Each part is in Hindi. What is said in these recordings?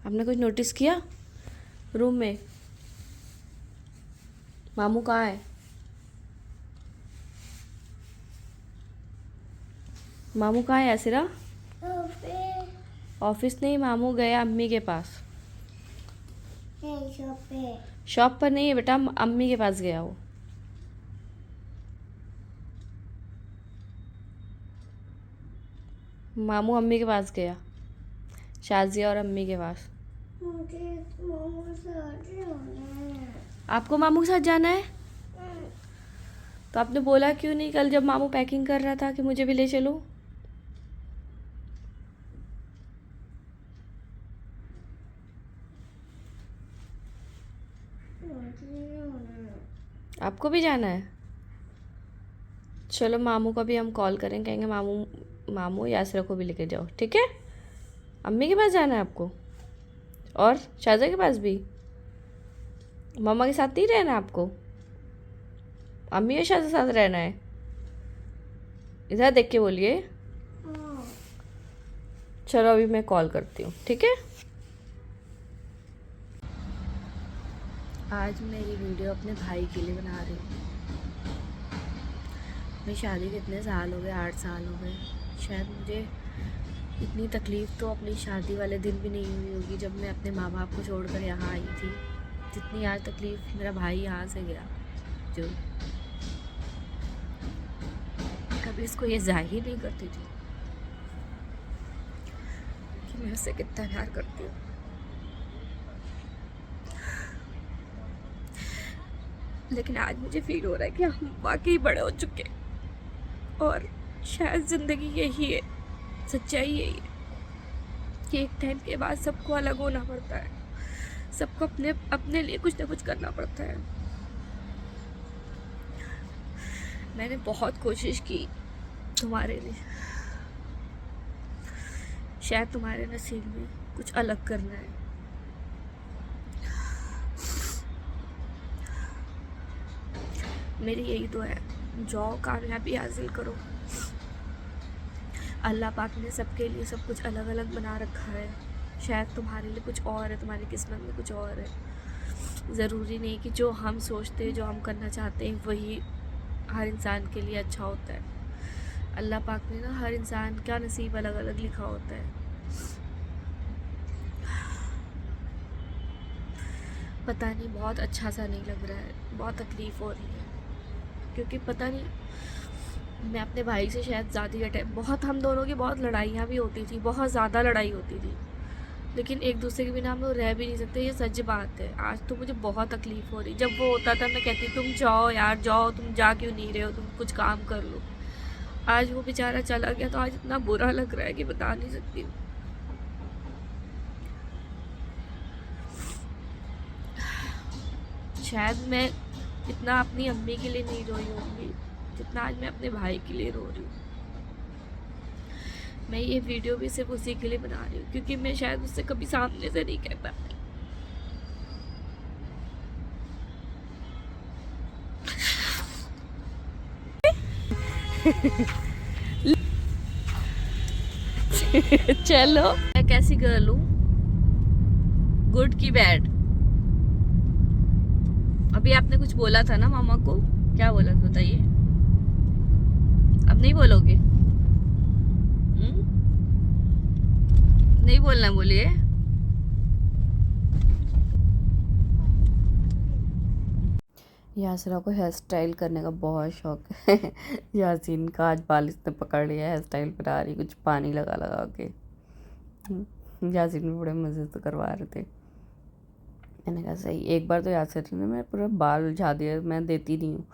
आपने कुछ नोटिस किया रूम में? मामू कहाँ है? मामू कहाँ है यासिरा? ऑफिस नहीं, मामू गया अम्मी के पास। शॉप पर नहीं है बेटा, अम्मी के पास गया वो। मामू अम्मी के पास गया, शाजिया और अम्मी के पास। मुझे मामू के साथ जाना है। आपको मामू के साथ जाना है? तो आपने बोला क्यों नहीं कल जब मामू पैकिंग कर रहा था कि मुझे भी ले चलो? मुझे जाना है। आपको भी जाना है? चलो मामू को भी हम कॉल करें, कहेंगे मामू मामू यासरा को भी लेके जाओ, ठीक है? अम्मी के पास जाना है आपको और शाजा के पास भी? मम्मा के साथ नहीं रहना आपको? अम्मी और शाजा के साथ रहना है? इधर देख के बोलिए। हाँ। चलो अभी मैं कॉल करती हूँ, ठीक है? आज मैं ये वीडियो अपने भाई के लिए बना रही हूँ। मेरी शादी के इतने साल हो गए, 8 साल हो गए। शायद मुझे इतनी तकलीफ़ तो अपनी शादी वाले दिन भी नहीं हुई होगी जब मैं अपने माँ बाप को छोड़कर यहाँ आई थी, जितनी आज तकलीफ़ मेरा भाई यहाँ से गया। जो कभी इसको ये जाहिर नहीं करती थी कि मैं उससे कितना प्यार करती हूँ। लेकिन आज मुझे फील हो रहा है कि हम वाकई बड़े हो चुके हैं और शायद ज़िंदगी यही है, सच्चाई यही है कि एक टाइम के बाद सबको अलग होना पड़ता है, सबको अपने अपने लिए कुछ ना कुछ करना पड़ता है। मैंने बहुत कोशिश की तुम्हारे लिए, शायद तुम्हारे नसीब में कुछ अलग करना है। मेरी यही तो है, जाओ कामयाबी हासिल करो। अल्लाह पाक ने सबके लिए सब कुछ अलग अलग बना रखा है। शायद तुम्हारे लिए कुछ और है, तुम्हारी किस्मत में कुछ और है। ज़रूरी नहीं कि जो हम सोचते हैं, जो हम करना चाहते हैं, वही हर इंसान के लिए अच्छा होता है। अल्लाह पाक ने ना हर इंसान का नसीब अलग अलग लिखा होता है। पता नहीं, बहुत अच्छा सा नहीं लग रहा है, बहुत तकलीफ़ हो रही है क्योंकि पता नहीं, मैं अपने भाई से शायद ज़्यादा अटैच, बहुत हम दोनों की बहुत लड़ाइयाँ भी होती थी, बहुत ज़्यादा लड़ाई होती थी, लेकिन एक दूसरे के बिना हम लोग रह भी नहीं सकते। ये सच बात है। आज तो मुझे बहुत तकलीफ़ हो रही। जब वो होता था मैं कहती तुम जाओ यार जाओ, तुम जा क्यों नहीं रहे हो, तुम कुछ काम कर लो। आज वो बेचारा चला गया तो आज इतना बुरा लग रहा है कि बता नहीं सकती हूँ। शायद मैं इतना अपनी अम्मी के लिए नहीं रोई होंगी जितना आज मैं अपने भाई के लिए रो रही हूँ। मैं ये वीडियो भी सिर्फ उसी के लिए बना रही हूँ क्योंकि मैं शायद उससे कभी सामने से नहीं कह पाती। चलो, मैं कैसी गर्ल हूँ, गुड की बैड? अभी आपने कुछ बोला था ना मामा को, क्या बोला था बताइए? अब नहीं बोलोगे? नहीं बोलना, बोलिए। यासरा को हेयर स्टाइल करने का बहुत शौक है। यासीन का आज बाल इसने पकड़ लिया, हेयर स्टाइल बना रही, कुछ पानी लगा लगा के। यासीन भी बड़े मज़े से करवा रहे थे। मैंने कहा सही। एक बार तो यासीन ने मेरे पूरा बाल उलझा दिया, मैं देती नहीं हूँ,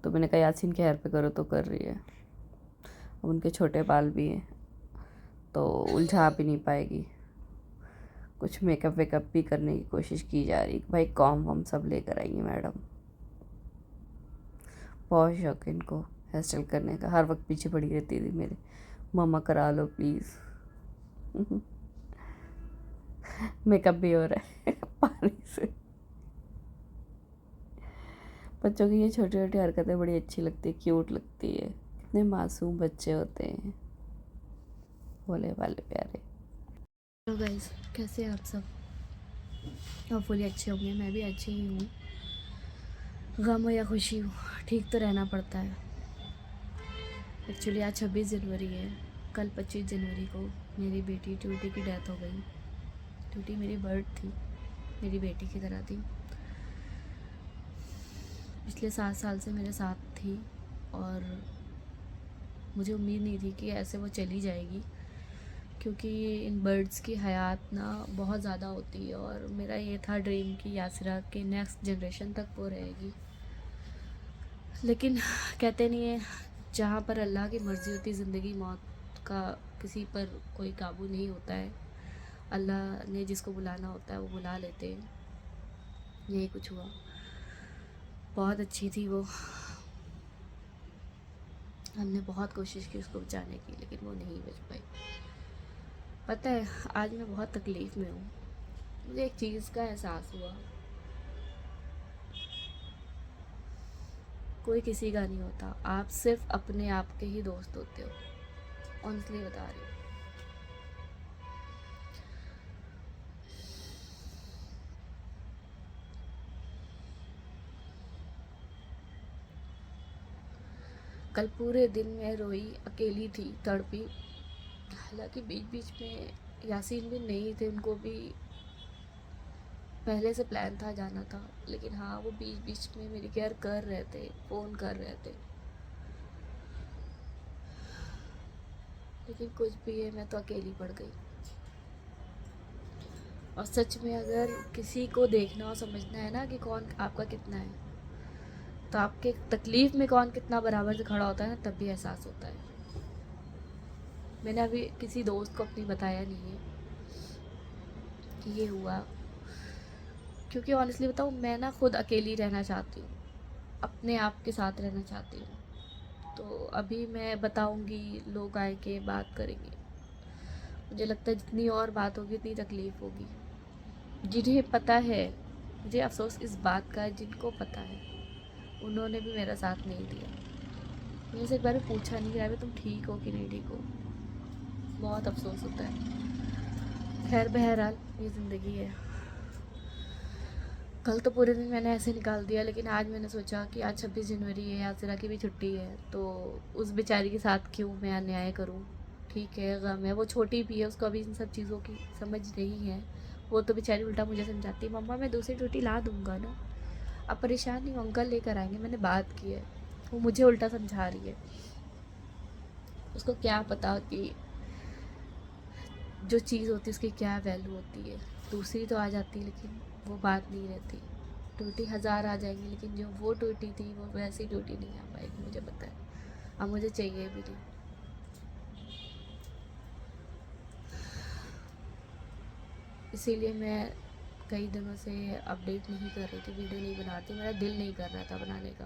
तो मैंने कहा यासीन के हेयर पे करो, तो कर रही है। अब उनके छोटे बाल भी हैं तो उलझा भी नहीं पाएगी। कुछ मेकअप वेकअप भी करने की कोशिश की जा रही। भाई कॉम वॉम सब लेकर आएंगी मैडम। बहुत शौक है इनको हेयर स्टाइल करने का, हर वक्त पीछे पड़ी रहती थी मेरे, मम्मा करा लो प्लीज़। मेकअप भी हो रहा है पानी से। बच्चों की ये छोटी छोटी हरकतें बड़ी अच्छी लगती है, क्यूट लगती है। कितने मासूम बच्चे होते हैं, भोले वाले प्यारे। हेलो गाइस, कैसे हैं आप सब? होपफुली अच्छे होंगे, मैं भी अच्छी ही हूँ। गम हो या खुशी हो, ठीक तो रहना पड़ता है। एक्चुअली आज 26 जनवरी है। कल 25 जनवरी को मेरी बेटी ट्यूटी की डेथ हो गई। ट्यूटी मेरी बर्ड थी, मेरी बेटी की तरह थी। पिछले 7 साल से मेरे साथ थी और मुझे उम्मीद नहीं थी कि ऐसे वो चली जाएगी, क्योंकि इन बर्ड्स की हयात ना बहुत ज़्यादा होती है और मेरा ये था ड्रीम कि यासिरा के नेक्स्ट जनरेशन तक वो रहेगी। लेकिन कहते नहीं है, जहाँ पर अल्लाह की मर्ज़ी होती, ज़िंदगी मौत का किसी पर कोई काबू नहीं होता है। अल्लाह ने जिसको बुलाना होता है वो बुला लेते हैं। यही कुछ हुआ। बहुत अच्छी थी वो, हमने बहुत कोशिश की उसको बचाने की, लेकिन वो नहीं बच पाई। पता है, आज मैं बहुत तकलीफ़ में हूँ। मुझे एक चीज़ का एहसास हुआ, कोई किसी का नहीं होता, आप सिर्फ अपने आप के ही दोस्त होते हो। ऑनेस्टली बता रही हूँ। कल पूरे दिन मैं रोई, अकेली थी, तड़पी। हालांकि बीच बीच में यासीन भी नहीं थे, उनको भी पहले से प्लान था जाना था, लेकिन हाँ वो बीच बीच में मेरी केयर कर रहे थे, फ़ोन कर रहे थे। लेकिन कुछ भी है, मैं तो अकेली पड़ गई। और सच में अगर किसी को देखना और समझना है ना कि कौन आपका कितना है, तो आपके तकलीफ़ में कौन कितना बराबर से खड़ा होता है ना, तब भी एहसास होता है। मैंने अभी किसी दोस्त को अपनी बताया नहीं है कि ये हुआ, क्योंकि ऑनेस्टली बताऊँ, मैं ना खुद अकेली रहना चाहती हूँ, अपने आप के साथ रहना चाहती हूँ। तो अभी मैं बताऊँगी, लोग आएंगे, बात करेंगे। मुझे लगता है जितनी और बात होगी उतनी तकलीफ़ होगी। जिन्हें पता है, मुझे अफसोस इस बात का है, जिनको पता है उन्होंने भी मेरा साथ नहीं दिया। मुझे से एक बार भी पूछा नहीं कि तुम ठीक हो कि नहीं ठीक हो। बहुत अफसोस होता है। खैर बहरहाल ये ज़िंदगी है। कल तो पूरे दिन मैंने ऐसे निकाल दिया, लेकिन आज मैंने सोचा कि आज 26 जनवरी है, यासिरा की भी छुट्टी है, तो उस बेचारी के साथ क्यों मैं अन्याय करूं। ठीक है, गम है, वो छोटी भी है, उसको अभी इन सब चीज़ों की समझ नहीं है। वो तो बेचारी उल्टा मुझे समझाती है, मम्मा मैं दूसरी छुट्टी ला दूंगा ना, आप परेशान नहीं हो, अंकल लेकर आएंगे, मैंने बात की है। वो मुझे उल्टा समझा रही है। उसको क्या पता कि जो चीज़ होती है उसकी क्या वैल्यू होती है। दूसरी तो आ जाती, लेकिन वो बात नहीं रहती। टूटी 1000 आ जाएंगी, लेकिन जो वो टूटी थी वो वैसी टूटी नहीं आ पाएगी, मुझे पता है। अब मुझे चाहिए भी नहीं। इसीलिए मैं कई दिनों से अपडेट नहीं कर रही थी, वीडियो नहीं बना रही थी, मेरा दिल नहीं कर रहा था बनाने का,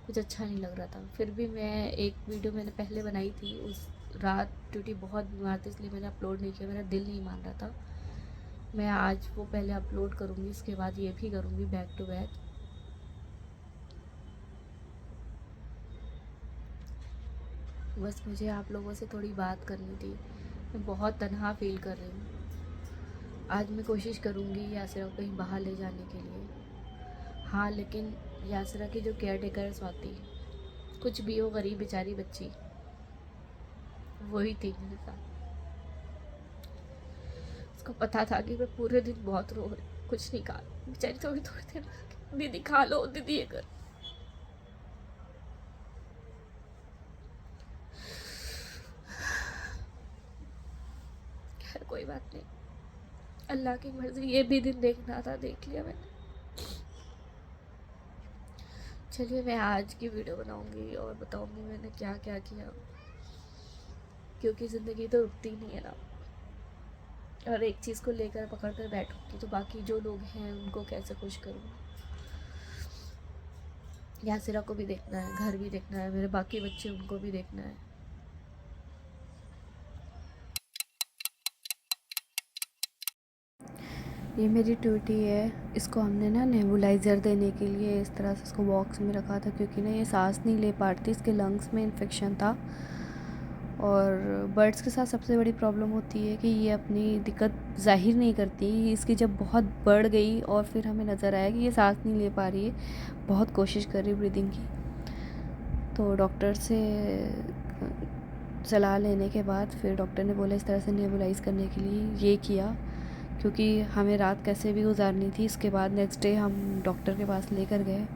कुछ अच्छा नहीं लग रहा था। फिर भी मैं एक वीडियो मैंने पहले बनाई थी, उस रात ट्यूटी बहुत बीमार थी, इसलिए मैंने अपलोड नहीं किया, मेरा दिल नहीं मान रहा था। मैं आज वो पहले अपलोड करूँगी, उसके बाद ये भी करूँगी बैक टू बैक। बस मुझे आप लोगों से थोड़ी बात करनी थी। मैं बहुत तनहा फील कर रही हूँ। आज मैं कोशिश करूँगी यासिरा को कहीं बाहर ले जाने के लिए। हाँ, लेकिन यासिरा की जो केयर टेकर है स्वाति, कुछ भी हो, गरीब बेचारी बच्ची, वही थी मेरे साथ। उसको पता था कि मैं पूरे दिन बहुत रो रही, कुछ नहीं कहा। बेचारी थोड़ी थोड़ी देर में, दीदी खा लो, दीदी ये कर। खैर कोई बात नहीं, अल्लाह की मर्जी, ये भी दिन देखना था, देख लिया मैंने। चलिए मैं आज की वीडियो बनाऊंगी और बताऊंगी मैंने क्या क्या किया, क्योंकि ज़िंदगी तो रुकती नहीं है ना। और एक चीज़ को लेकर पकड़ कर बैठूंगी तो बाकी जो लोग हैं उनको कैसे खुश करूँ। यासिरा को भी देखना है, घर भी देखना है, मेरे बाकी बच्चे उनको भी देखना है। ये मेरी ट्यूटी है, इसको हमने ना नेबुलाइज़र देने के लिए इस तरह से इसको बॉक्स में रखा था, क्योंकि ना ये सांस नहीं ले पाती, इसके लंग्स में इन्फेक्शन था। और बर्ड्स के साथ सबसे बड़ी प्रॉब्लम होती है कि ये अपनी दिक्कत ज़ाहिर नहीं करती। इसकी जब बहुत बढ़ गई और फिर हमें नज़र आया कि ये सांस नहीं ले पा रही है, बहुत कोशिश कर रही ब्रीदिंग की, तो डॉक्टर से सलाह लेने के बाद फिर डॉक्टर ने बोला इस तरह से नेबुलाइज़ करने के लिए ये किया, क्योंकि हमें रात कैसे भी गुजारनी थी। इसके बाद नेक्स्ट डे हम डॉक्टर के पास लेकर गए।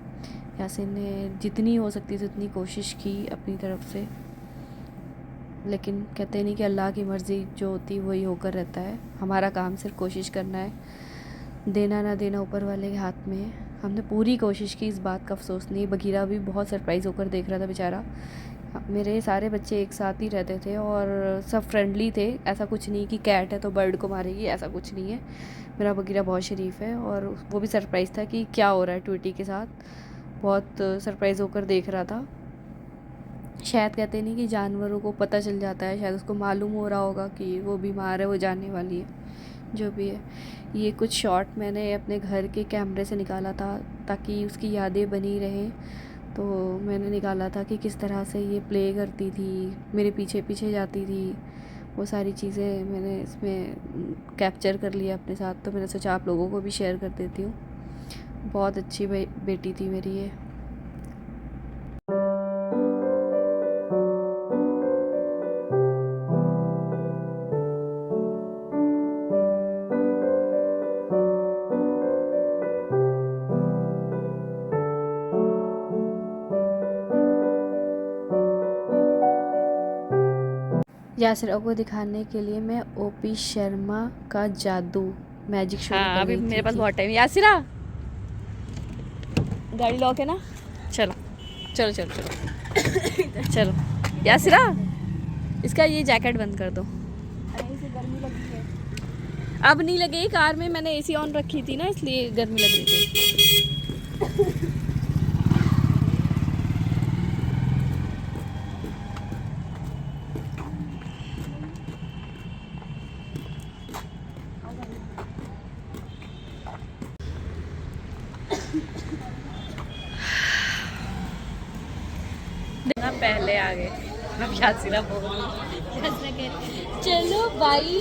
यासिन ने जितनी हो सकती थी उतनी कोशिश की अपनी तरफ से, लेकिन कहते नहीं कि अल्लाह की मर्ज़ी जो होती वही होकर रहता है। हमारा काम सिर्फ कोशिश करना है, देना ना देना ऊपर वाले के हाथ में है। हमने पूरी कोशिश की, इस बात का अफसोस नहीं। बगीरा भी बहुत सरप्राइज़ होकर देख रहा था बेचारा। मेरे सारे बच्चे एक साथ ही रहते थे और सब फ्रेंडली थे। ऐसा कुछ नहीं कि कैट है तो बर्ड को मारेगी, ऐसा कुछ नहीं है। मेरा बगीरा बहुत शरीफ है और वो भी सरप्राइज़ था कि क्या हो रहा है ट्विटी के साथ। बहुत सरप्राइज़ होकर देख रहा था। शायद कहते नहीं कि जानवरों को पता चल जाता है, शायद उसको मालूम हो रहा होगा कि वो बीमार है, वो जाने वाली है, जो भी है। ये कुछ शॉट मैंने अपने घर के कैमरे से निकाला था ताकि उसकी यादें बनी रहें। तो मैंने निकाला था कि किस तरह से ये प्ले करती थी, मेरे पीछे पीछे जाती थी, वो सारी चीज़ें मैंने इसमें कैप्चर कर लिया अपने साथ। तो मैंने सोचा आप लोगों को भी शेयर कर देती हूँ। बहुत अच्छी बेटी थी मेरी ये। यासिर को दिखाने के लिए मैं ओपी शर्मा का जादू मैजिक शो हाँ, अभी मेरे पास बहुत टाइम। यासिरा गाड़ी लॉक है ना, चलो चलो चलो चलो चलो यासिरा, इसका ये जैकेट बंद कर दो। अब नहीं लगेगी, कार में मैंने एसी ऑन रखी थी ना, इसलिए गर्मी लग रही थी। ना पहले आ गए, अब यासिरा बोल चलो भाई।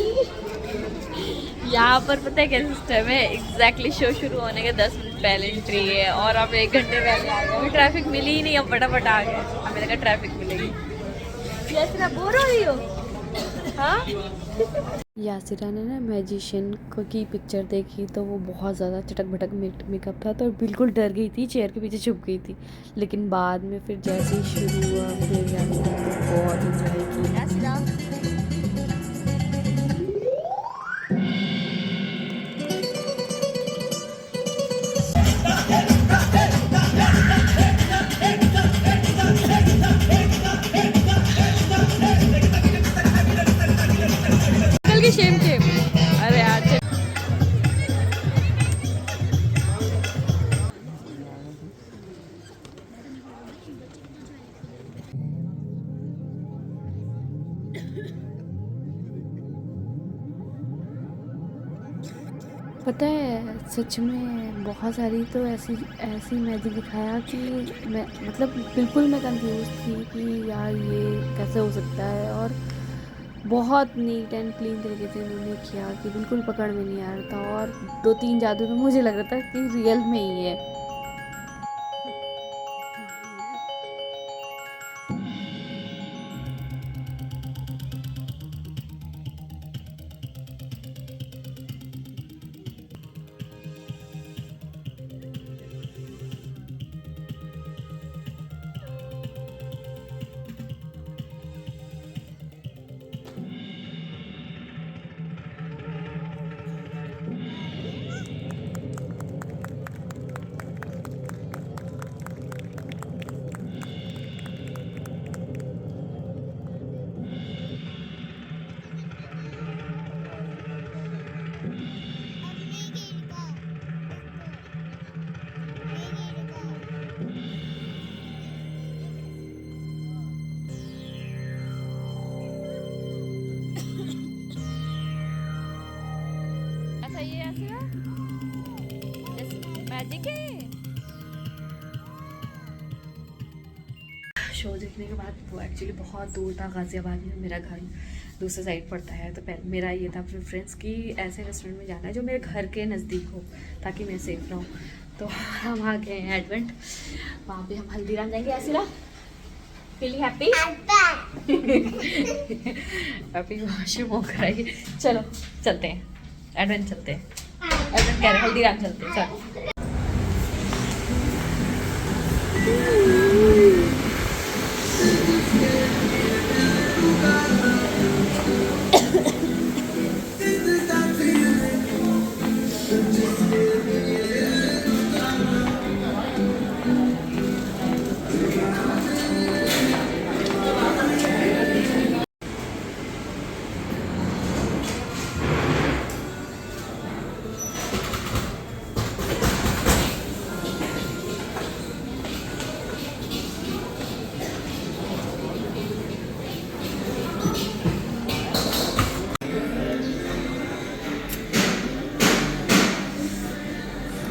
यहाँ पर पता है क्या सिस्टम है, एग्जैक्टली शो शुरू होने के 10 मिनट पहले एंट्री है और आप 1 घंटे पहले आ गए। अभी ट्रैफिक मिली ही नहीं, अब फटाफट आ गए। हमें लगा ट्रैफिक मिलेगी। यासिरा बोर हो रही हो? हाँ, यासिरा ने ना मैजिशियन की पिक्चर देखी तो वो बहुत ज़्यादा चटक भटक मेकअप था, तो बिल्कुल डर गई थी, चेयर के पीछे छुप गई थी। लेकिन बाद में फिर जैसे ही शुरू हुआ फिर यासिरा ने बहुत इंजॉय किया। यासिरा कल की शेम शेम। अरे यार पता है सच में बहुत सारी तो ऐसी ऐसी मैजिक दिखाया कि मैं मतलब बिल्कुल मैं कंफ्यूज थी कि यार ये कैसे हो सकता है। और बहुत नीट एंड क्लीन तरीके से उन्होंने किया कि बिल्कुल पकड़ में नहीं आ रहा था। और 2-3 जादू में मुझे लग रहा था कि रियल में ही है। शो देखने के बाद वो एक्चुअली बहुत दूर था, गाज़ियाबाद में मेरा घर दूसरे साइड पड़ता है, तो पहले मेरा ये था प्रेफरेंस कि ऐसे रेस्टोरेंट में जाना है जो मेरे घर के नज़दीक हो ताकि मैं सेफ रहूँ। तो हम आ गए हैं एडवेंट, वहाँ पे हम हल्दीराम जाएंगे। आसिरा फीलिंग हैप्पी हैप्पी वॉशरूम हो कराइए। चलो चलते हैं एडवेंट, चलते हैं एडवेंट कह रहे हल्दीराम चलते हैं। चलो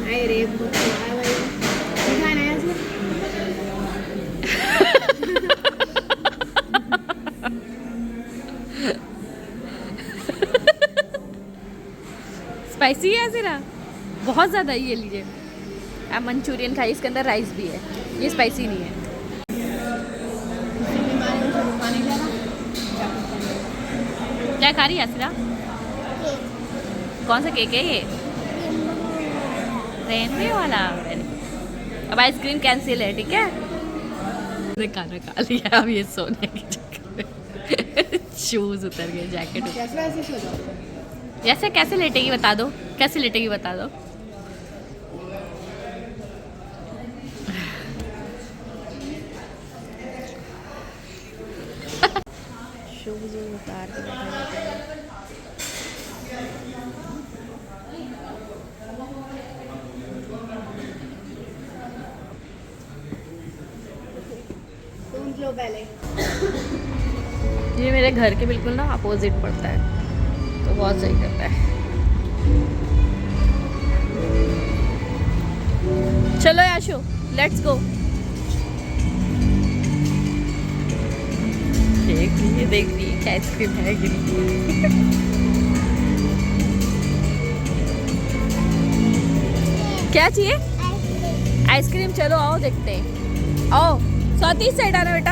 अरे खाना है इसमें? स्पाइसी है सिरा बहुत ज़्यादा। ये लीजिए आप मंचूरियन खाइए, इसके अंदर राइस भी है, ये स्पाइसी नहीं है। क्या खा रही है सिरा? कौन सा केक है ये? रेनबो वाला। अब आइसक्रीम कैंसिल है, ठीक है? खाना खा लिया, अब ये सोने की चक्कर में शूज उतर गए, जैकेट ऐसे कैसे लेटेगी बता दो, कैसे लेटेगी बता दो। शूज उतार के बैठा है। लो पहले। ये मेरे घर के बिल्कुल ना अपोजिट पड़ता है, तो बहुत सही करता है। चलो याशु लेट्स गो। देख रही है क्या आइसक्रीम है कि नहीं। क्या चाहिए? आइसक्रीम। चलो आओ देखते हैं, आओ। स्वाति इस साइड आना बेटा,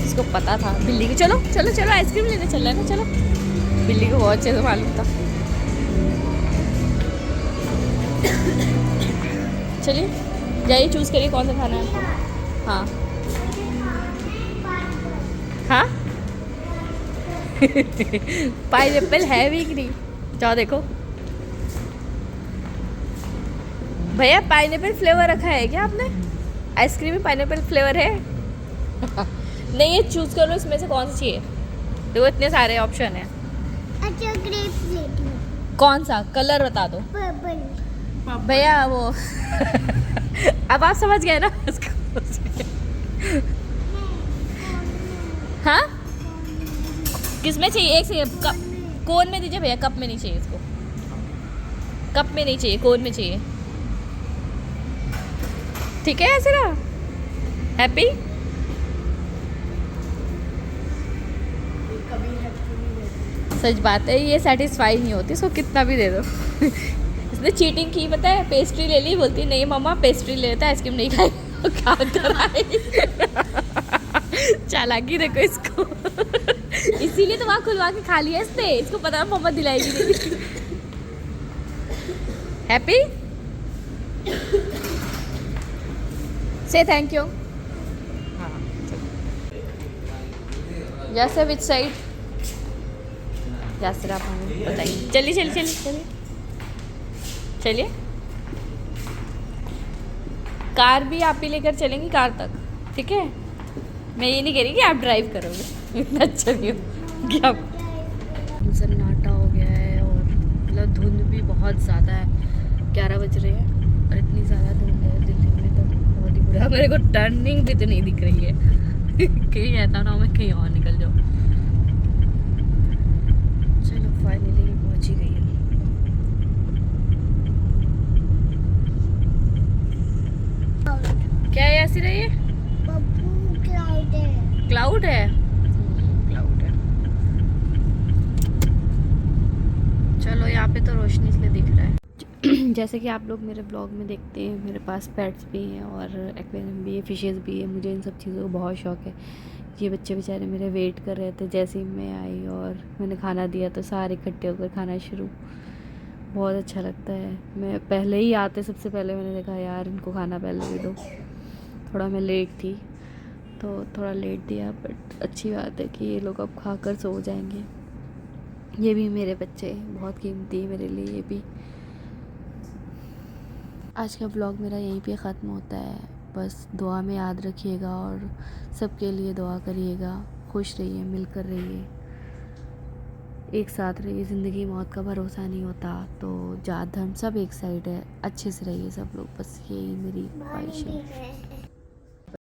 इसको पता था बिल्ली की। चलो चलो चलो आइसक्रीम लेने चल रहा है ना, चलो। बिल्ली को बहुत अच्छे से मालूम था। चलिए जाइए, चूज करिए कौन सा खाना है आपको। हाँ हाँ पाइनएप्पल है भी कि नहीं, जाओ देखो। भैया पाइनएप्पल फ्लेवर रखा है क्या आपने? आइसक्रीम में पाइनएप्पल फ्लेवर है? नहीं, ये चूज कर लो इसमें से कौन सा चाहिए। देखो इतने सारे ऑप्शन है। अच्छा ग्रेप्स लेती हूँ। कौन सा कलर बता दो पर्पल। भैया वो अब आप समझ गए ना इसको। हाँ किस में चाहिए? एक से कप, कोन में दीजिए भैया, कप में नहीं चाहिए इसको, कप में नहीं चाहिए, कोन में चाहिए। ठीक है ऐसे ना। हैप्पी सच बात है, ये सेटिस्फाई नहीं होती, इसको कितना भी दे दो। इसने चीटिंग की पता है, पेस्ट्री ले ली, बोलती नहीं मम्मा पेस्ट्री ले लेता, आइसक्रीम नहीं खाई। खा कर आई। चालाकी देखो इसको। इसीलिए तो वहाँ खुलवा के खा लिया इसने, इसको पता है मम्मा दिलाएगी नहीं। हैप्पी से थैंक यू। हाँ जैसे विच साइड यासर आप हमें बताइए। चलिए चलिए चलिए चलिए चलिए। कार भी आप ही लेकर चलेंगी कार तक, ठीक है? मैं ये नहीं कह रही कि आप ड्राइव करोगे, इतना अच्छा नहीं हो कि आप। सन्नाटा हो गया है और मतलब धुंध भी बहुत ज़्यादा है। 11 बज रहे हैं और इतनी ज़्यादा धुंध है दिल्ली में, तो बहुत ही बुरा। मेरे को टर्निंग भी तो नहीं दिख रही है। कहीं ऐसा ना हो मैं कहीं और निकल जाऊँ। चलो फाइनली पहुँच ही गई है। क्या है ऐसी रही है? पप्पू क्लाउड है, क्लाउड है। चलो यहाँ पे तो रोशनी इसलिए दिख रहा है। जैसे कि आप लोग मेरे ब्लॉग में देखते हैं, मेरे पास पेट्स भी हैं और एक्वेरियम भी है, फिशेस भी है। मुझे इन सब चीज़ों का बहुत शौक है। ये बच्चे बेचारे मेरे वेट कर रहे थे, जैसे ही मैं आई और मैंने खाना दिया तो सारे इकट्ठे होकर खाना शुरू। बहुत अच्छा लगता है। मैं पहले ही आते सबसे पहले मैंने देखा यार इनको खाना पहले दे दो। थोड़ा मैं लेट थी तो थोड़ा लेट दिया, बट अच्छी बात है कि ये लोग अब खाकर सो जाएंगे। ये भी मेरे बच्चे बहुत कीमती है मेरे लिए। ये भी आज का ब्लॉग मेरा यहीं पे ख़त्म होता है। बस दुआ में याद रखिएगा और सबके लिए दुआ करिएगा। खुश रहिए, मिलकर रहिए, एक साथ रहिए। ज़िंदगी मौत का भरोसा नहीं होता, तो जात धर्म सब एक साइड है। अच्छे से रहिए सब लोग, बस यही मेरी ख्वाहिश है।